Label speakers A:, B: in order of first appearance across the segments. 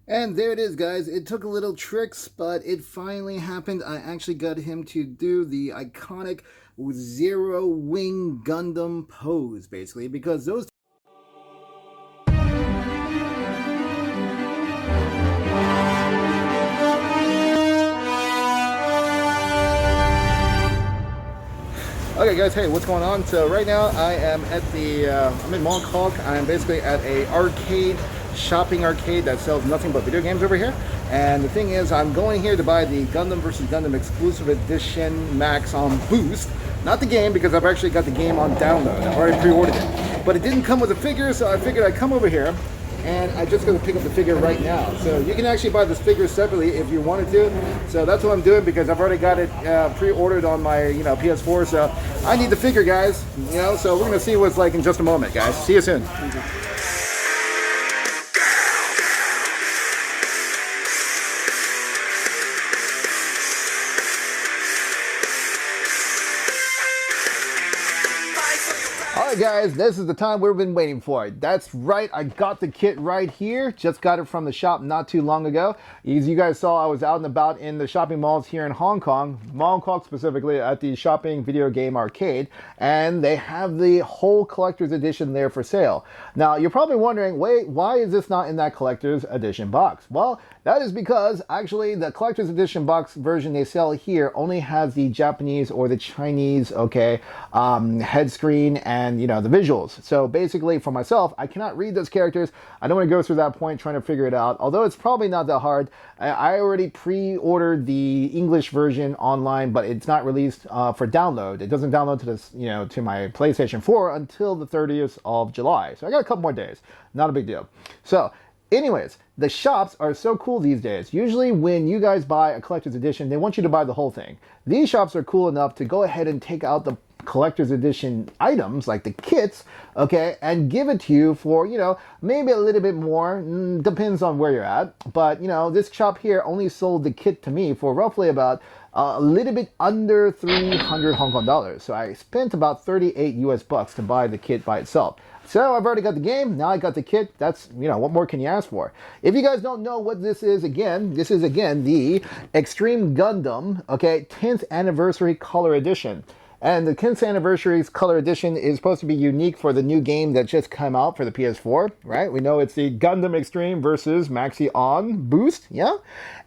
A: And there it is, guys. It took a little tricks, but it finally happened. I actually got him to do the iconic zero wing Gundam pose, basically, because those. Okay, guys, hey, what's going on? So right now I am at I'm in Mongkok. I'm basically at a shopping arcade that sells nothing but video games over here. And the thing is, I'm going here to buy the Gundam vs. Gundam Exclusive Edition Max on Boost. Not the game, because I've actually got the game on download. I've already pre-ordered it. But it didn't come with a figure, so I figured I'd come over here. And I just got to pick up the figure right now. So you can actually buy this figure separately if you wanted to. So that's what I'm doing, because I've already got it pre-ordered on my PS4. So I need the figure, guys. So we're gonna see what it's like in just a moment, guys. See you soon. Alright guys, this is the time we've been waiting for. That's right, I got the kit right here. Just got it from the shop not too long ago. As you guys saw, I was out and about in the shopping malls here in Hong Kong, Mongkok specifically, at the shopping video game arcade, and they have the whole collector's edition there for sale. Now, you're probably wondering, wait, why is this not in that collector's edition box? Well, that is because actually the collector's edition box version they sell here only has the Japanese or the Chinese, head screen and the visuals. So basically for myself, I cannot read those characters. I don't want to go through that point trying to figure it out, although it's probably not that hard. I already pre-ordered the English version online, but it's not released for download. It doesn't download to this, to my PlayStation 4 until the 30th of July. So I got a couple more days. Not a big deal. So anyways, the shops are so cool these days. Usually when you guys buy a collector's edition, they want you to buy the whole thing. These shops are cool enough to go ahead and take out the collector's edition items like the kits, and give it to you for, maybe a little bit more. Depends on where you're at. But, this shop here only sold the kit to me for roughly about a little bit under 300 Hong Kong dollars. So I spent about 38 US bucks to buy the kit by itself. So I've already got the game, now I got the kit. That's, what more can you ask for? If you guys don't know what this is again the Extreme Gundam, 10th Anniversary Color Edition. And the 10th Anniversary Color Edition is supposed to be unique for the new game that just came out for the PS4, right? We know it's the Gundam Extreme versus Maxi on Boost, yeah?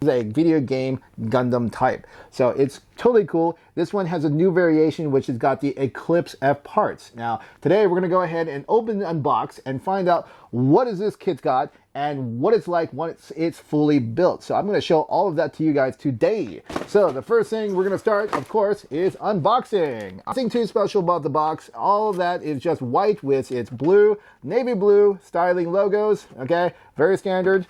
A: It's a video game Gundam type. So it's totally cool. This one has a new variation, which has got the Eclipse-F parts. Now, today we're going to go ahead and open the unbox and find out what is this kit's got and what it's like once it's fully built. So I'm going to show all of that to you guys today. So the first thing we're going to start, of course, is unboxing. Nothing too special about the box. All of that is just white with its blue, navy blue styling logos, very standard.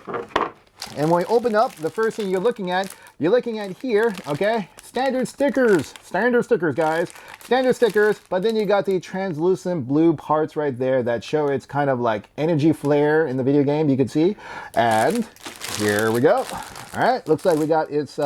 A: And when we open up, the first thing you're looking at here, standard stickers, guys. Standard stickers, but then you got the translucent blue parts right there that show it's kind of like energy flare in the video game, you can see. And here we go. All right, looks like we got its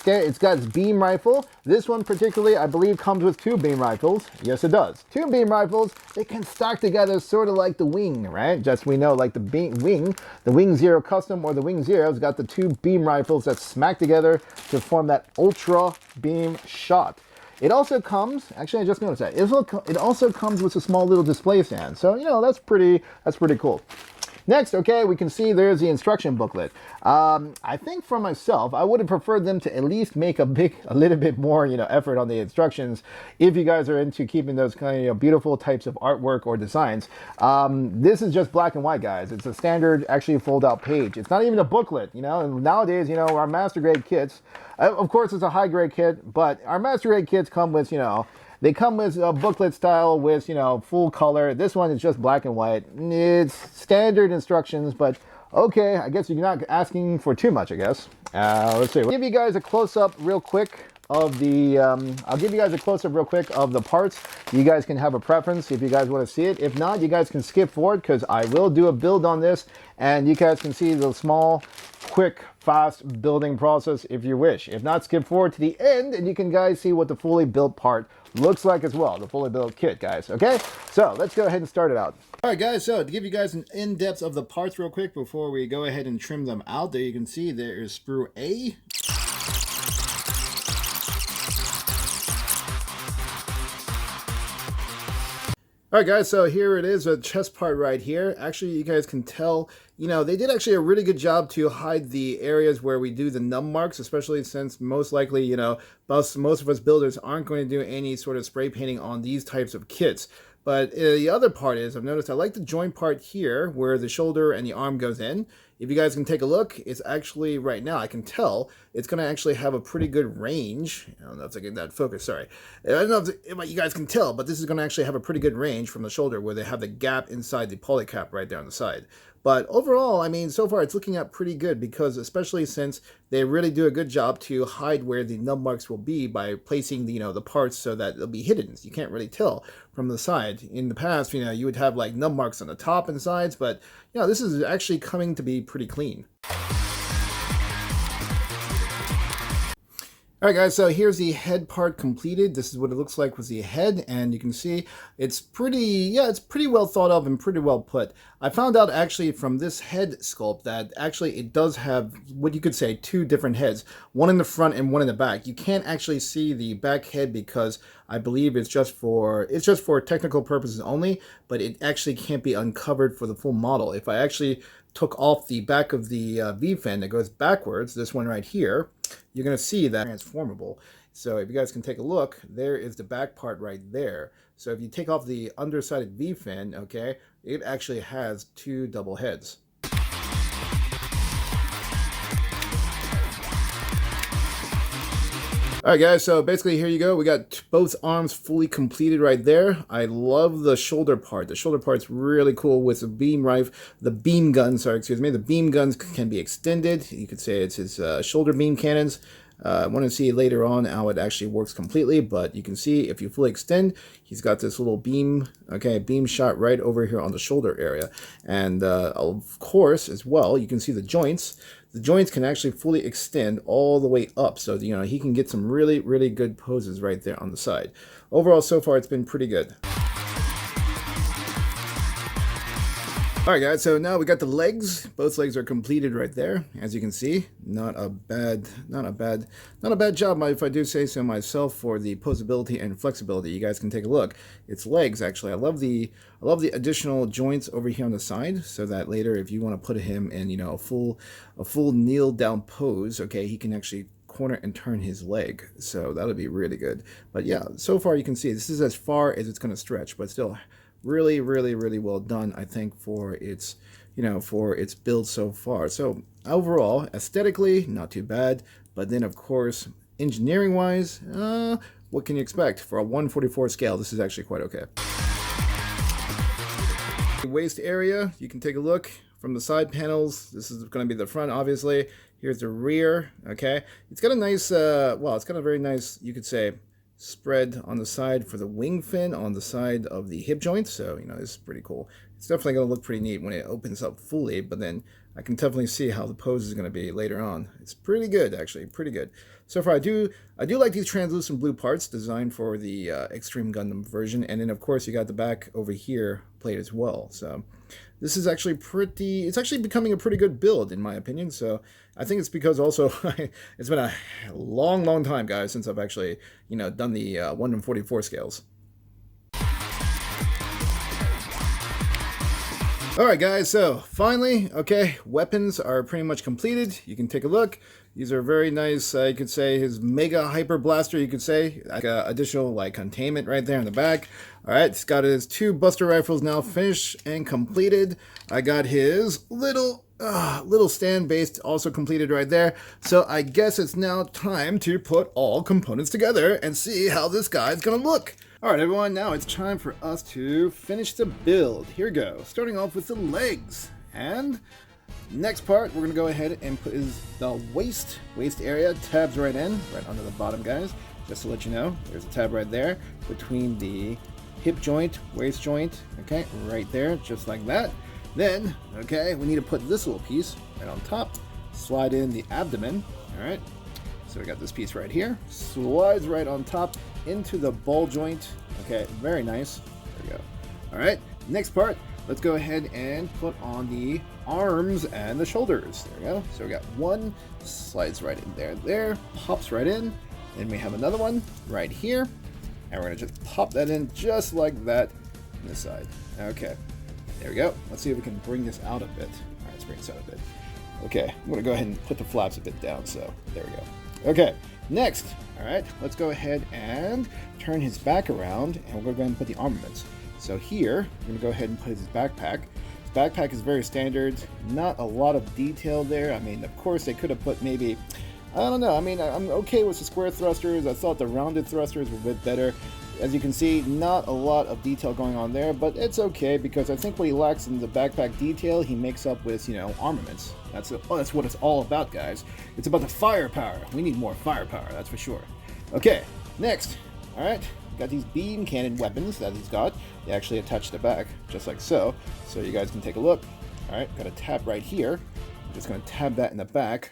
A: it's got its beam rifle. This one particularly, I believe, comes with 2 beam rifles. Yes, it does. 2 beam rifles. They can stack together sort of like the wing, right? Just we know, like the Wing Zero Custom or the Wing Zero's got the 2 beam rifles that smack together to form that ultra beam shot. It also comes, actually I just noticed that, it also comes with a small little display stand. So, that's pretty cool. Next, we can see there's the instruction booklet. I think for myself, I would have preferred them to at least make a little bit more, effort on the instructions if you guys are into keeping those kind of, beautiful types of artwork or designs. This is just black and white, guys. It's a standard, actually fold-out page. It's not even a booklet, and nowadays, our master grade kits, of course it's a high grade kit, but our master grade kits come with, they come with a booklet style with, full color. This one is just black and white. It's standard instructions, but okay, I guess you're not asking for too much, I guess. Let's see. I'll give you guys a close-up real quick of the, of the parts. You guys can have a preference if you guys want to see it. If not, you guys can skip forward because I will do a build on this and you guys can see the small, quick, fast building process if you wish. If not, skip forward to the end and you can guys see what the fully built part looks like as well, the fully built kit, guys. Okay, so let's go ahead and start it out. Alright guys, so to give you guys an in-depth of the parts real quick before we go ahead and trim them out, there you can see there is sprue A. Alright guys, so here it is, a chest part right here. Actually, you guys can tell, you know, they did actually a really good job to hide the areas where we do the num marks, especially since most likely, you know, most of us builders aren't going to do any sort of spray painting on these types of kits. But the other part is, I've noticed I like the joint part here where the shoulder and the arm goes in. If you guys can take a look, it's actually, right now, I can tell, it's going to actually have a pretty good range. I don't know if I get that focus, sorry. I don't know if you guys can tell, but this is going to actually have a pretty good range from the shoulder where they have the gap inside the polycap right there on the side. But overall, I mean, so far it's looking up pretty good because especially since they really do a good job to hide where the nub marks will be by placing the, you know, the parts so that they'll be hidden. So you can't really tell from the side. In the past, you know, you would have like nub marks on the top and sides, but, you know, this is actually coming to be pretty clean. Alright guys, so here's the head part completed. This is what it looks like with the head, and you can see it's pretty well thought of and pretty well put. I found out actually from this head sculpt that actually it does have what you could say two different heads, one in the front and one in the back. You can't actually see the back head because I believe it's just for technical purposes only, but it actually can't be uncovered for the full model. If I actually took off the back of the V-fin that goes backwards, this one right here, you're going to see that transformable. So if you guys can take a look, there is the back part right there. So if you take off the undersided V-fin, okay, it actually has two double heads. Alright guys, so basically here you go. We got both arms fully completed right there. I love the shoulder part. The shoulder part's really cool with the beam guns, the beam guns can be extended. You could say it's his shoulder beam cannons. I want to see later on how it actually works completely, but you can see if you fully extend, he's got this little beam, okay, beam shot right over here on the shoulder area. And of course, as well, you can see the joints. The joints can actually fully extend all the way up, so you know he can get some really, really good poses right there on the side. Overall, so far, it's been pretty good. Alright guys, so now we got the legs. Both legs are completed right there, as you can see. Not a bad job, if I do say so myself, for the posability and flexibility. You guys can take a look. It's legs actually. I love the additional joints over here on the side, so that later if you want to put him in, you know, a full kneel down pose, okay, he can actually corner and turn his leg. So that'll be really good. But yeah, so far you can see this is as far as it's going to stretch, but still really, really, really well done, I think, for its, you know, for its build so far. So overall, aesthetically, not too bad. But then, of course, engineering-wise, what can you expect? For a 1/44 scale, this is actually quite okay. The waist area, you can take a look from the side panels. This is going to be the front, obviously. Here's the rear, okay? It's got a nice, well, it's got a very nice, you could say, spread on the side for the wing fin on the side of the hip joint. So, you know, this is pretty cool. It's definitely going to look pretty neat when it opens up fully, but then I can definitely see how the pose is going to be later on. It's pretty good, actually, pretty good. So far, I do like these translucent blue parts designed for the Extreme Gundam version. And then, of course, you got the back over here plate as well. So this is actually it's actually becoming a pretty good build, in my opinion. So I think it's because also it's been a long, long time, guys, since I've actually, you know, done the 1/44 scales. Alright guys, so finally, okay, weapons are pretty much completed. You can take a look. These are very nice, you could say his Mega Hyper Blaster, you could say. Like additional like containment right there in the back. Alright, it's got his two Buster Rifles now finished and completed. I got his little stand base also completed right there. So I guess it's now time to put all components together and see how this guy's gonna look. Alright everyone, now it's time for us to finish the build. Here we go. Starting off with the legs. And next part, we're going to go ahead and put the waist area. Tabs right in, right under the bottom, guys. Just to let you know, there's a tab right there between the hip joint, waist joint. Okay, right there, just like that. Then, okay, we need to put this little piece right on top. Slide in the abdomen. Alright. So we got this piece right here. Slides right on top into the ball joint. Okay, very nice. There we go. Alright, next part, let's go ahead and put on the arms and the shoulders. There we go. So we got one, slides right in there, pops right in. Then we have another one right here. And we're going to just pop that in just like that on this side. Okay, there we go. Let's see if we can bring this out a bit. All right, let's bring this out a bit. Okay, I'm going to go ahead and put the flaps a bit down, so there we go. Okay, next, all right, let's go ahead and turn his back around, and we're going to go ahead and put the armaments. So here, we're going to go ahead and put his backpack. His backpack is very standard, not a lot of detail there. I mean, of course, they could have put maybe, I don't know, I mean, I'm okay with the square thrusters. I thought the rounded thrusters were a bit better. As you can see, not a lot of detail going on there, but it's okay because I think what he lacks in the backpack detail, he makes up with, you know, armaments. That's what it's all about, guys. It's about the firepower. We need more firepower, that's for sure. Okay, next. All right, got these beam cannon weapons that he's got. They actually attach to the back, just like so. So you guys can take a look. All right, got a tab right here. I'm just going to tab that in the back,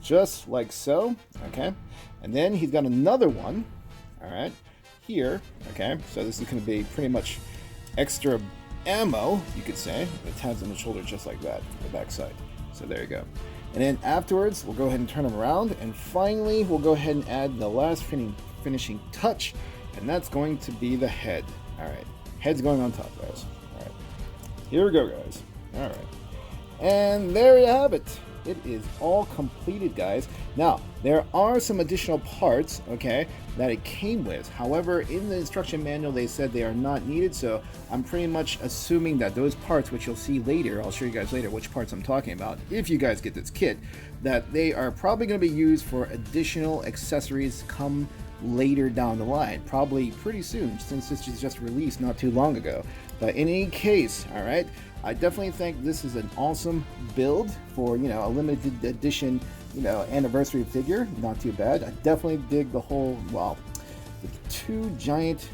A: just like so. Okay, and then he's got another one. All right. Here, okay, so this is going to be pretty much extra ammo, you could say. It tabs on the shoulder just like that, the back side. So there you go. And then afterwards, we'll go ahead and turn them around, and finally, we'll go ahead and add the last finishing touch, and that's going to be the head. All right, head's going on top, guys. All right, here we go, guys. All right, and there you have it. It is all completed, guys. Now, there are some additional parts, okay, that it came with. However, in the instruction manual, they said they are not needed, so I'm pretty much assuming that those parts, which you'll see later, I'll show you guys later which parts I'm talking about, if you guys get this kit, that they are probably going to be used for additional accessories come later down the line, probably pretty soon, since this was just released not too long ago. But in any case, all right, I definitely think this is an awesome build for, you know, a limited edition, you know, anniversary figure. Not too bad. I definitely dig the whole, well, the two giant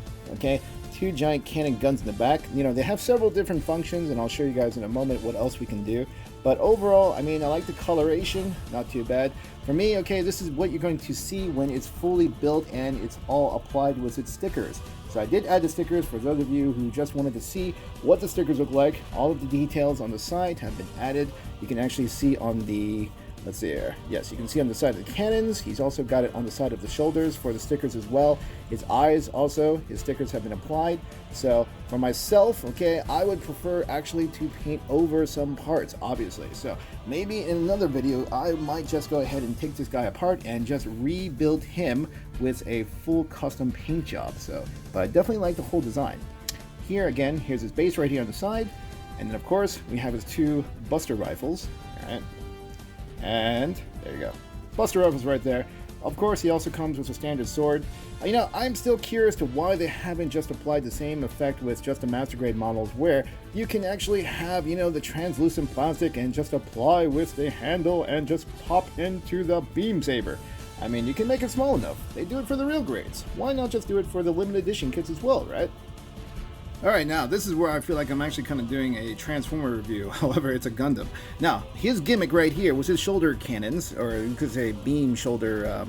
A: cannon guns in the back. You know, they have several different functions, and I'll show you guys in a moment what else we can do. But overall, I mean, I like the coloration, not too bad. For me, okay, this is what you're going to see when it's fully built and it's all applied with its stickers. So I did add the stickers for those of you who just wanted to see what the stickers look like. All of the details on the side have been added. You can actually see on the, let's see here. Yes, you can see on the side of the cannons. He's also got it on the side of the shoulders for the stickers as well. His eyes also, his stickers have been applied. So for myself, okay, I would prefer actually to paint over some parts, obviously. So maybe in another video, I might just go ahead and take this guy apart and just rebuild him with a full custom paint job. So, but I definitely like the whole design. Here again, here's his base right here on the side. And then of course, we have his two Buster rifles. All right. And there you go. Buster rifles right there. Of course, he also comes with a standard sword. You know, I'm still curious to why they haven't just applied the same effect with just the master grade models, where you can actually have, you know, the translucent plastic and just apply with the handle and just pop into the beam saber. I mean, you can make it small enough. They do it for the real grades. Why not just do it for the limited edition kits as well, right? Alright, now this is where I feel like I'm actually kind of doing a Transformer review, however it's a Gundam. Now, his gimmick right here with his shoulder cannons, or you could say beam shoulder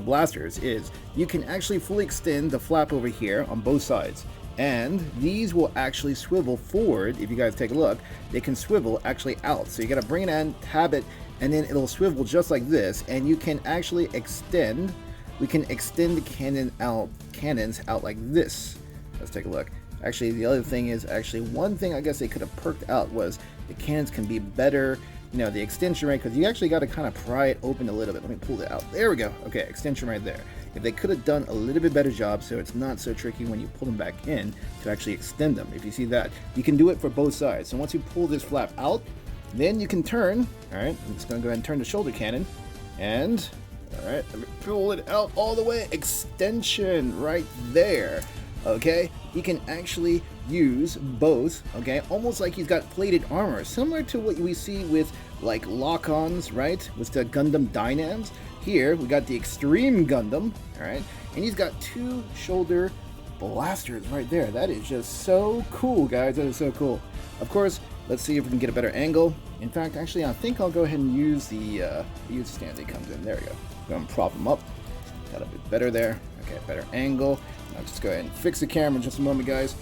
A: blasters, is you can actually fully extend the flap over here on both sides. And these will actually swivel forward. If you guys take a look, they can swivel actually out. So you gotta bring it in, tab it, and then it'll swivel just like this, and you can actually extend, we can extend the cannons out like this. Let's take a look. Actually, the other thing is, actually, one thing I guess they could have perked out was the cannons can be better, you know, the extension rate, because you actually got to kind of pry it open a little bit. Let me pull it out. There we go. Okay, extension right there. If they could have done a little bit better job so it's not so tricky when you pull them back in to actually extend them. If you see that, you can do it for both sides. So once you pull this flap out, then you can turn. All right, I'm just going to go ahead and turn the shoulder cannon. And, all right, let me pull it out all the way. Extension right there. Okay, he can actually use both, okay, almost like he's got plated armor, similar to what we see with like lock-ons, right, with the Gundam Dynams. Here we got the Extreme Gundam, all right, and he's got two shoulder blasters right there. That is just so cool, guys. That is so cool. Of course, let's see if we can get a better angle. In fact, actually, I think I'll go ahead and use the stand that comes in. There we go. Go and prop him up. Got a bit better there. Okay, better angle. I'll just go ahead and fix the camera in just a moment, guys.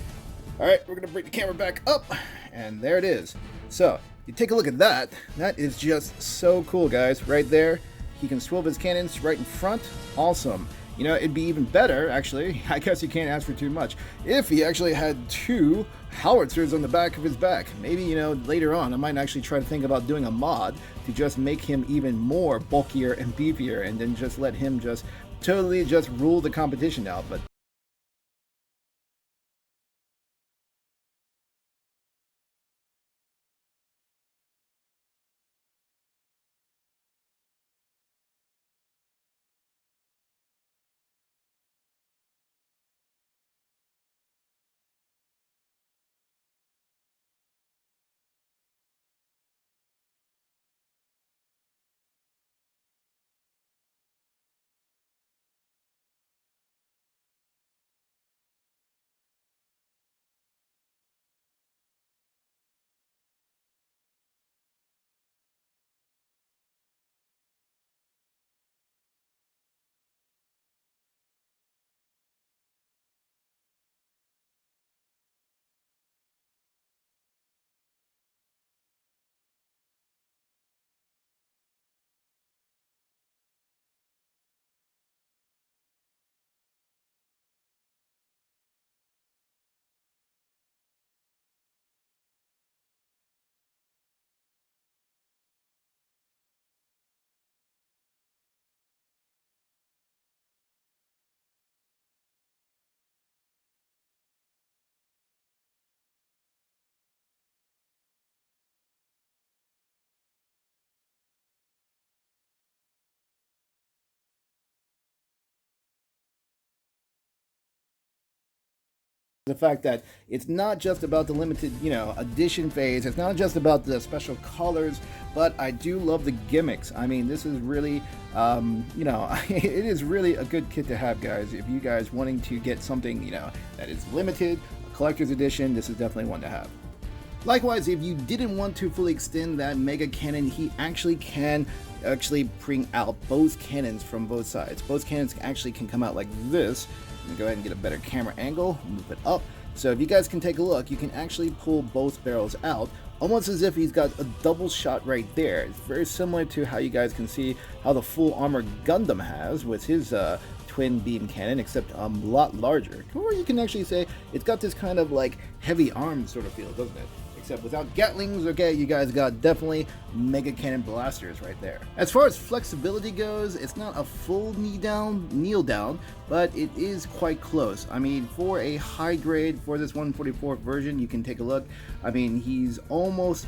A: All right, we're gonna bring the camera back up, and there it is. So you take a look at that. That is just so cool, guys. Right there, he can swivel his cannons right in front. Awesome. You know, it'd be even better, actually, I guess you can't ask for too much, if he actually had 2 howitzers on the back of his back. Maybe, you know, later on, I might actually try to think about doing a mod to just make him even more bulkier and beefier, and then just let him just totally just rule the competition out. But the fact that it's not just about the limited, you know, edition phase, it's not just about the special colors, but I do love the gimmicks. I mean, this is really, you know, it is really a good kit to have, guys. If you guys wanting to get something, you know, that is limited, a collector's edition, this is definitely one to have. Likewise, if you didn't want to fully extend that mega cannon, he actually can bring out both cannons from both sides. Both cannons actually can come out like this. Let me go ahead and get a better camera angle, move it up. So if you guys can take a look, you can actually pull both barrels out, almost as if he's got a double shot right there. It's very similar to how you guys can see how the full armor Gundam has with his twin beam cannon, except a lot larger. Or you can actually say it's got this kind of like heavy arm sort of feel, doesn't it? Except without Gatlings. Okay, you guys got definitely mega cannon blasters right there. As far as flexibility goes, it's not a full kneel down, but it is quite close. I mean, for a high grade, for this 144th version, you can take a look. I mean, he's almost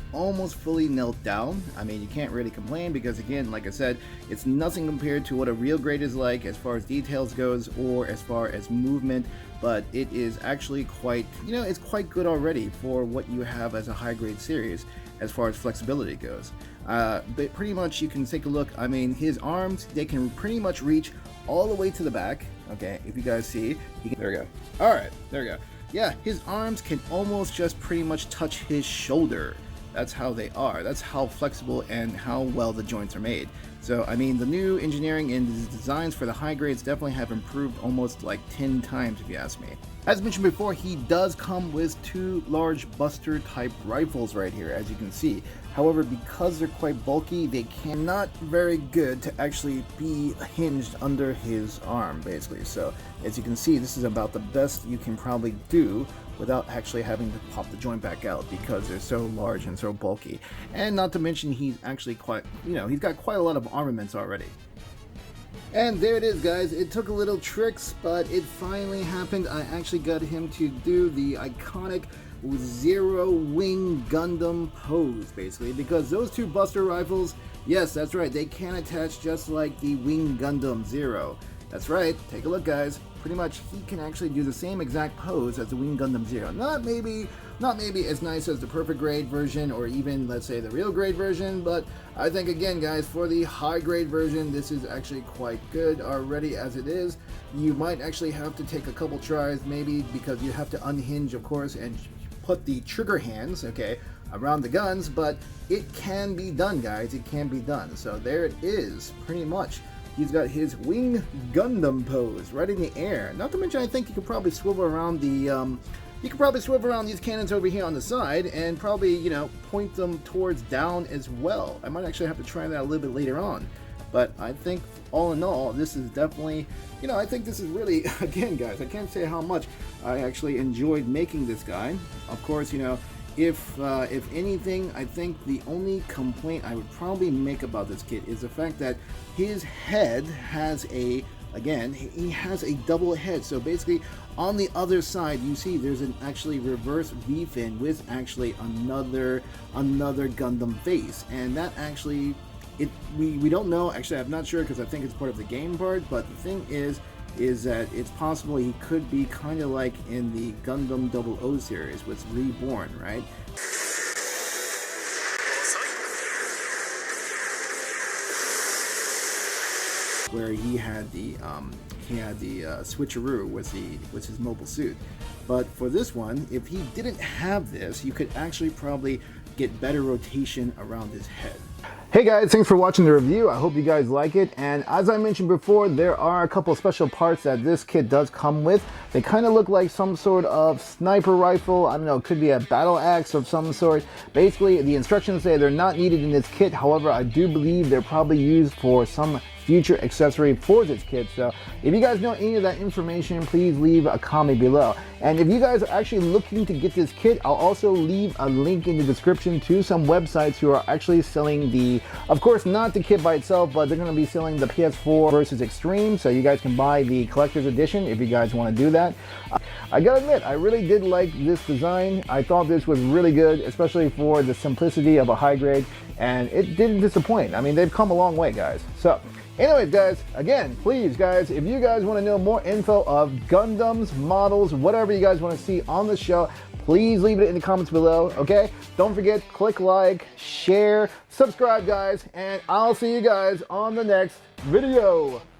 A: fully knelt down. I mean, you can't really complain because, again, like I said, it's nothing compared to what a real grade is like as far as details goes or as far as movement, but it is actually quite, you know, it's quite good already for what you have as a high grade series as far as flexibility goes. But pretty much you can take a look. I mean, his arms, they can pretty much reach all the way to the back. Okay, if you guys see, there we go. All right, there we go. Yeah, his arms can almost just pretty much touch his shoulder. That's how they are. That's how flexible and how well the joints are made. So, I mean, the new engineering and the designs for the high grades definitely have improved almost like 10 times, if you ask me. As mentioned before, he does come with 2 large buster type rifles right here, as you can see. However, because they're quite bulky, they cannot very good to actually be hinged under his arm, basically. So, as you can see, this is about the best you can probably do without actually having to pop the joint back out because they're so large and so bulky. And not to mention, he's actually quite, you know, he's got quite a lot of armaments already. And there it is, guys. It took a little tricks, but it finally happened. I actually got him to do the iconic Zero Wing Gundam pose, basically, because those 2 buster rifles, yes, that's right, they can attach just like the Wing Gundam Zero. That's right, take a look, guys. Pretty much he can actually do the same exact pose as the Wing Gundam Zero. Not maybe as nice as the perfect grade version or even, let's say, the real grade version, but I think, again, guys, for the high grade version, this is actually quite good already as it is. You might actually have to take a couple tries, maybe, because you have to unhinge, of course, and put the trigger hands, okay, around the guns, but it can be done, guys. It can be done. So there it is, pretty much. He's got his Wing Gundam pose right in the air. Not to mention, I think you could probably swivel around the you could probably swivel around these cannons over here on the side and probably, you know, point them towards down as well. I might actually have to try that a little bit later on. But I think all in all, this is definitely, you know, I think this is really, again guys, I can't say how much I actually enjoyed making this guy. Of course, you know, if anything, I think the only complaint I would probably make about this kit is the fact that his head has a, again, he has a double head. So basically, on the other side, you see there's an actually reverse V-fin with actually another Gundam face, and that actually, we don't know. Actually, I'm not sure because I think it's part of the game part. But the thing is that it's possible he could be kind of like in the Gundam 00 series with Reborn, right? Where he had the switcheroo with his mobile suit. But for this one, if he didn't have this, you could actually probably get better rotation around his head. Hey guys, thanks for watching the review. I hope you guys like it. And as I mentioned before, there are a couple of special parts that this kit does come with. They kind of look like some sort of sniper rifle. I don't know, it could be a battle axe of some sort. Basically, the instructions say they're not needed in this kit. However, I do believe they're probably used for some future accessory for this kit. So if you guys know any of that information, please leave a comment below. And if you guys are actually looking to get this kit, I'll also leave a link in the description to some websites who are actually selling the, of course not the kit by itself, but they're going to be selling the PS4 versus Extreme, so you guys can buy the collector's edition if you guys want to do that. I gotta admit, I really did like this design. I thought this was really good, especially for the simplicity of a high grade, and it didn't disappoint. I mean, they've come a long way, guys. So anyways, guys, again, please, guys, if you guys want to know more info of Gundams, models, whatever you guys want to see on the show, please leave it in the comments below, okay? Don't forget, click like, share, subscribe, guys, and I'll see you guys on the next video.